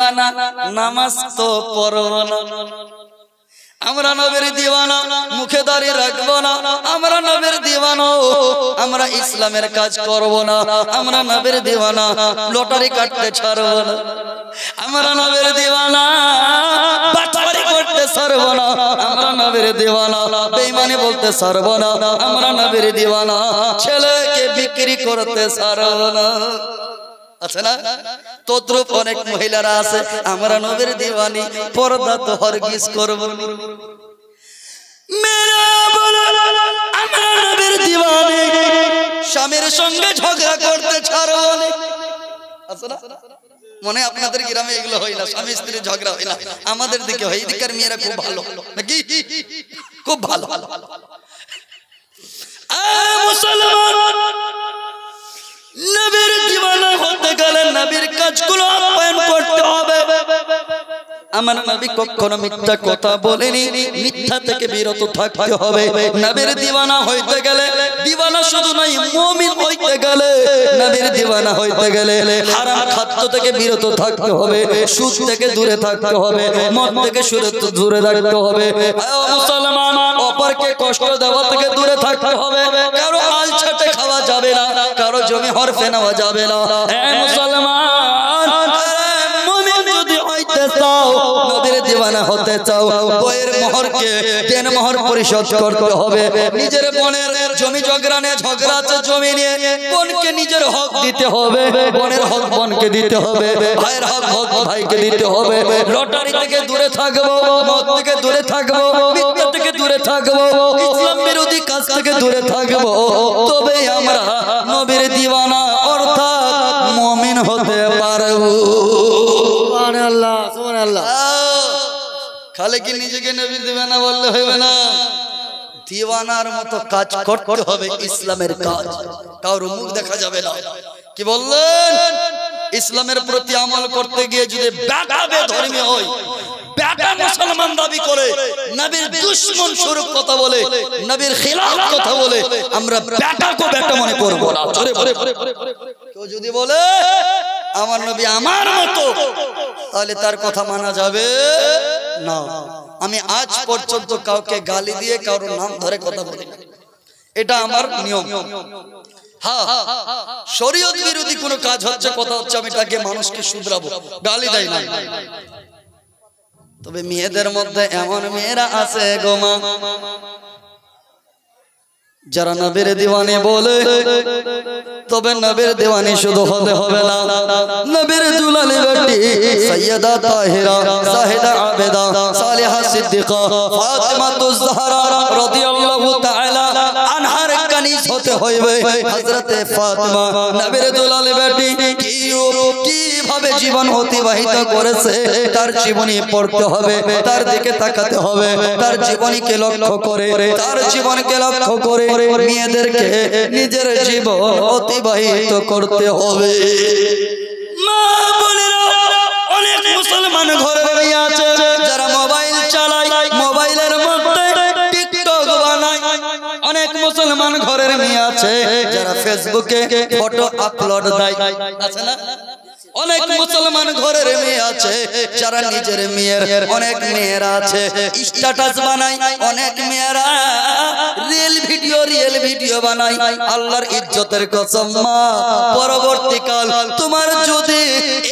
দিওয়ানা নামাজ তো পড়ব না আমরা নবীর দিওয়ানা মুখে দাঁড়িয়ে রাখবো না আমরা নবীর দিওয়ানা আমরা ইসলামের কাজ করব না আমরা নবীর দিওয়ানা লটারি কাটতে ছাড়ব না আমরা নবীর দিওয়ানা বাটপারি করতে ছাড়ব না আমরা নবীর দিওয়ানা বেঈমানি বলতে ছাড়ব না আমরা নবীর দিওয়ানা ছেলেকে বিক্রি করতে ছাড়ব না আছে না তদ্রুপ অনেক মহিলারা আছে আমরা নবীর দিওয়ানি পর্দা তো হরগিজ করব না মেরা বলো আমরা নবীর দিওয়ানি স্বামীর সঙ্গে ঝগড়া করতে ছাড়ব না আছে না মনে আপনাদের গ্রামে এগুলো হয় না স্বামী স্ত্রীর ঝগড়া হয় না আমাদের দিকে হয় এদিকের মেয়েরা খুব ভালো নাকি খুব ভালো মুসলমান নবীর দিওয়ানা হতে গেলে নবীর কাজগুলো আপ্যায়ন করতে হবে আমার নবী কখনো মিথ্যা কথা বলেনি মিথ্যা থেকে বিরত থাকতে হবে নবীর দিওয়ানা হইতে গেলে দিওয়ানা শুধু নয় মুমিন হইতে গেলে নবীর দিওয়ানা হইতে গেলে হারাম খাদ্য থেকে বিরত থাকতে হবে সুদ থেকে দূরে থাকতে হবে মদ থেকে দূরে থাকতে হবে মুসলমান অপরকে কষ্ট দেওয়া থেকে দূরে থাকতে হবে কারো আল ছাটে খাওয়া যাবে না কারো জমি হরফে নেওয়া যাবে না হে মুসলমান মুমিন যদি হইতে চাও নবীর দিওয়ানা হতে চাও বইয়ের মোহরকে দেন মোহর পরিশোধ করতে হবে নিজের বোনের জমি ঝগড়া আছে জমি নিয়ে বোনকে নিজের হক দিতে হবে বোনের হক বোনকে দিতে হবে ভাইয়ের হক ভাইকে দিতে হবে লটারি থেকে দূরে থাকবো মদ থেকে দূরে থাকবো মিথ্যা থেকে দূরে থাকবো ইসলাম বিরোধী কাজ থেকে দূরে থাকবো তবে আমরা নবীর দিওয়ানা অর্থাৎ মুমিন হতে পারবো সুবহানাল্লাহ সুবহানাল্লাহ খালি কি নিজেকে নবীর দিওয়ানা বললে হবে না দিওয়ানার মতো কাজ করতে হবে ইসলামের কাজ কারো মুখ দেখা যাবে না কি বললেন ইসলামের প্রতি আমল করতে গিয়ে যদি বেটা বেধর্মী হয় বেটা মুসলমান দাবি করে নবীর দুশমন স্বরূপ কথা বলে নবীর খিলাফ কথা বলে আমরা বেটাকে বেটা মনে করব না জোরে বলে কেউ যদি বলে আমার নবী আমার মতো তাহলে তার কথা মানা যাবে না আমি আজ পর্যন্ত কাউকে গালি দিয়ে কারোর নাম ধরে কথা বলি না এটা আমার নিয়ম হ্যাঁ শরীয়ত বিরোধী কোনো কাজ হচ্ছে কথা হচ্ছে আমি তাকে মানুষকে শুধরাবো গালি দেই না তবে মেয়েদের মধ্যে এমন মেয়েরা আছে গো মা যারা নবীর দিওয়ানি বলে তবে নবীর দিওয়ানি শুধু হতে হবে না নবীর দুলালি বেটি সাইয়্যিদা তাহিরা জাহিদা আবেদা সালিহা সিদ্দিকা ফাতিমাতুজ জাহরা রাদিয়াল্লাহু তাআলা আনহার কানিজ হতে হইবে হযরতে ফাতিমা নবীর দুলালি বেটি কিভাবে জীবন অতিবাহিত করেছে তার জীবনী পড়তে হবে তার দিকে তাকাতে হবে তার জীবনীকে লক্ষ্য করে তার জীবনকে লক্ষ্য করে মেয়েদেরকে নিজের জীবন অতিবাহিত করতে হবে মা বোনেরা অনেক মুসলমান ঘরে মেয়ে আছে যারা মোবাইল চালায় মোবাইলের মধ্যে টিকটক বানায় অনেক মুসলমান ঘরের মেয়ে আছে যারা ফেসবুকে ফটো আপলোড দেয় আছে না অনেক মুসলমান ঘরের মেয়ে আছে যারা নিজের মেয়ের অনেক মেয়েরা আছে স্ট্যাটাস বানায় অনেক মেয়েরা রিয়েল ভিডিও বানায় আল্লাহর ইজ্জতের কসম মা পরবর্তীকাল তোমার যদি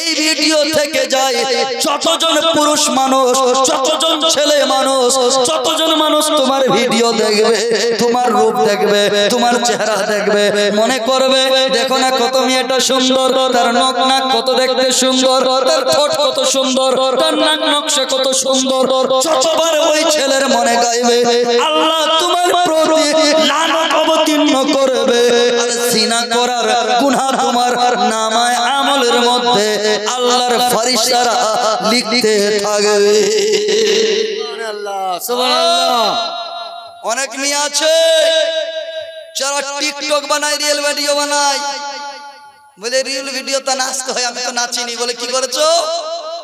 এই ভিডিও থেকে যায় যতজন পুরুষ মানুষ যতজন ছেলে মানুষ যতজন মানুষ তোমার ভিডিও দেখবে তোমার রূপ দেখবে তোমার চেহারা দেখবে মনে করবে দেখো না কত মেয়েটা সুন্দর তার নখ নাক কত দেখতে সুন্দর তার ঠোঁট কত সুন্দর তার নাক নকশা কত সুন্দর যতবার ওই ছেলের মনে গাইবে আল্লাহ তোমার প্রতি লানত অবতীর্ণ করবে আর জিনা করার গুনাহ তোমার নামায়ে আমলের মধ্যে আল্লাহর ফেরেশতারা লিখতে থাকবে সুবহানাল্লাহ সুবহানাল্লাহ অনেক মেয়ে আছে যারা টিকটক বানায় রিয়েল ভিডিও বানায় বলে রিয়েল ভিডিওতে নাচতে হয় আমি তো নাচিনি বলে কি করেছো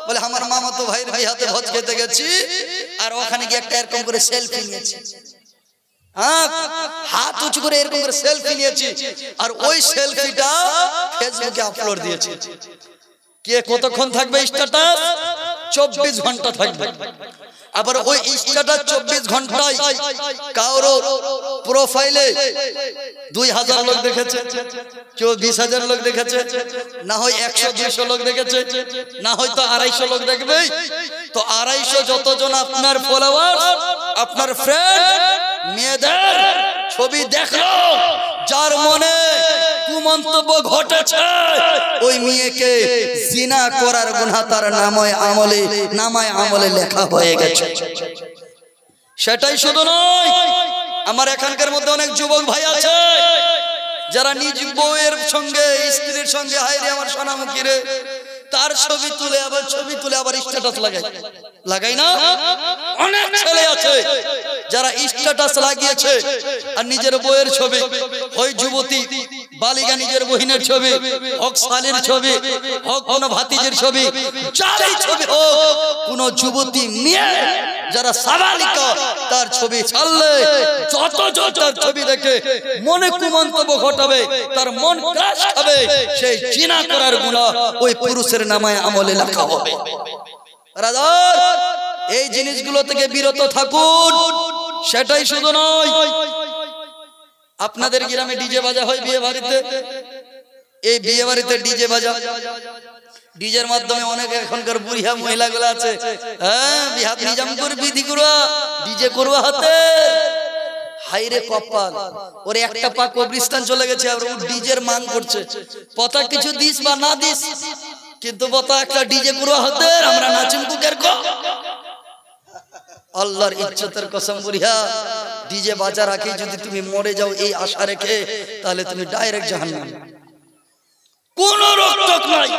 বলে আমার মামাতো ভাইয়ের বিয়াতে ভোজ খেতে গেছি আর ওখানে গিয়ে একটা এরকম করে সেলফি নিয়েছি হাত উঁচু করে এরকম করে সেলফি নিয়েছি আর ওই সেলফিটা ফেসবুকে আপলোড দিয়েছি কে কতক্ষণ থাকবে স্ট্যাটাস 24 ঘন্টা থাকবে। আবার ওই স্ট্যাটাস 24 ঘন্টায় কারো প্রোফাইলে 2000 লোক দেখেছে, কেউ 20,000 লোক দেখেছে, না হয় 100-200 লোক দেখেছে, না হয়তো 250 লোক দেখবে। তো 250 যতজন আপনার ফলোয়ার, আপনার ফ্রেন্ড, মেয়েদের ছবি দেখলো, যার মনে কুমন্তব্য ঘটেছে, ওই মেয়েকে জিনা করার গুনাহ তার নামায় আমলে লেখা হয়ে গেছে। সেটাই শুধু নয়, আমার এখানকার মধ্যে অনেক যুবক ভাই আছে যারা নিজ বউয়ের সঙ্গে, স্ত্রীর সঙ্গে, হায়রে আমার সোনামুখী রে, তার ছবি তুলে আবার স্ট্যাটাস লাগাই না। অনেক ছেলে আছে যারা স্ট্যাটাস লাগিয়েছে আর নিজের বউয়ের ছবি, ওই যুবতী বালিকা নিজের বহিনের ছবি হোক, শালীর ছবি হোক, কোন ভাতিজের ছবি, যারই ছবি হোক, কোন যুবতী মেয়ে যারা সাবালিকা, তার ছবি ছাড়লে যতজন তার ছবি দেখে মনে কুমন্তব্য ঘটাবে, তার মন ক্রাশ খাবে, সেই জিনা করার গুনাহ ওই পুরুষের নামায় আমলে লেখা হবে। ব্রাদার, এই জিনিসগুলো থেকে বিরত থাকুন। সেটাই শুধু নয়, আপনাদের গ্রামে ডিজে বাজা হয় বিয়ে বাড়িতে, এই বিয়ে বাড়িতে ডিজে বাজা, ডিজের মাধ্যমে অনেক এখনকার বুড়িয়া মহিলাগুলো আছে, হ্যাঁ বিহাত নিজাম করে বিধি করবা, ডিজে করবা হাতে, হাইরে কপাল, ওর একটা পা কবরিস্তান চলে গেছে, আর ও ডিজের মান করছে। পতা কিছু দিস বা না দিস, কিন্তু পতা একটা ডিজে করবা হাতে, আমরা নাচুন কুকের কো। আল্লাহর ইজ্জতের কসম, বুড়িয়া ডিজে বাজা রাখি যদি তুমি মরে যাও এই আশা রেখে, তাহলে তুমি ডাইরেক্ট জাহান্নাম, কোনো রোকটোক নাই।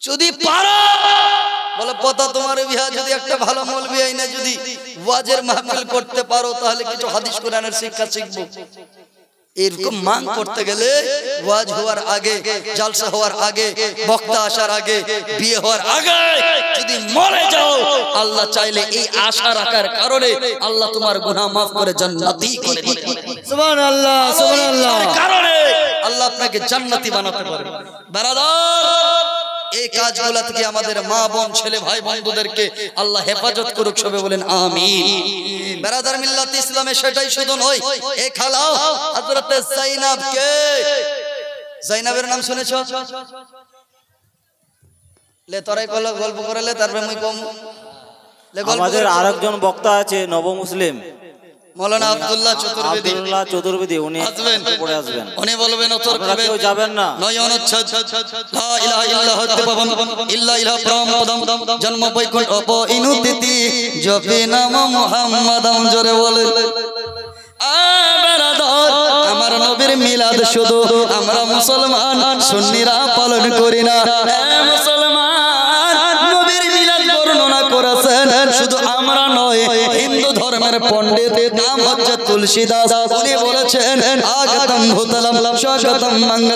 যদি পারো বলে পতা তোমার বিয়া, যদি একটা ভালো মৌলবি আইনা যদি ওয়াজের মাহফিল করতে পারো, তাহলে কিছু হাদিস কোরআনের শিক্ষা শিখবো। এরকম মান করতে গেলে ওয়াজ হওয়ার আগে, জালসা হওয়ার আগে, বক্তা আসার আগে, বিয়ে হওয়ার আগে যদি মরে যাও, আল্লাহ চাইলে এই আশা রাখার কারণে আল্লাহ তোমার গুনাহ মাফ করে জান্নাতি করে দিবেন। সুবহানাল্লাহ, সুবহানাল্লাহ, কারণে আল্লাহ আপনাকে জান্নাতি বানাতে পারে। ব্রাদার, এই কাজগুলো থেকে আমাদের মা বোন, ছেলে ভাই বন্ধুদেরকে আল্লাহ হেফাজত করুক, সবে বলেন আমিন। ব্রাদার, মিল্লাত ইসলামে সেটাই শুধু নয়, এই খালা হযরত যায়েনব কে, যায়েনবের নাম শুনেছো? লে তোরাই কল গল্প করেলে, তারপরে মুই কম। আমাদের আরেকজন বক্তা আছে নব মুসলিম, মৌলানা আব্দুল্লাহ চতুর্বেদী, উনি পড়ে আসবেন, উনি বলবেন আপনারা কেউ যাবেন না। নয় অনুচ্ছেদ, লা ইলাহা ইল্লাল্লাহু দেববন ইল্লা ইলাহা পরমপদম, জন্ম বৈকুণ্ঠ অপইনুতিতি, জপে নাম মুহাম্মাদাম, জোরে বলে। আমার নবীর মিলাদ শুধু আমরা মুসলমান সুন্নিরা পালন করি না, মুসলমান নবীর মিলাদ বর্ণনা করেছেন শুধু আমরা নয়, হিন্দু ধর্মের পণ্ডিত, নাম হচ্ছে তুলসীদাস, উনি বলেছেন আগতম ভূতলম স্বাগতম মঙ্গলম।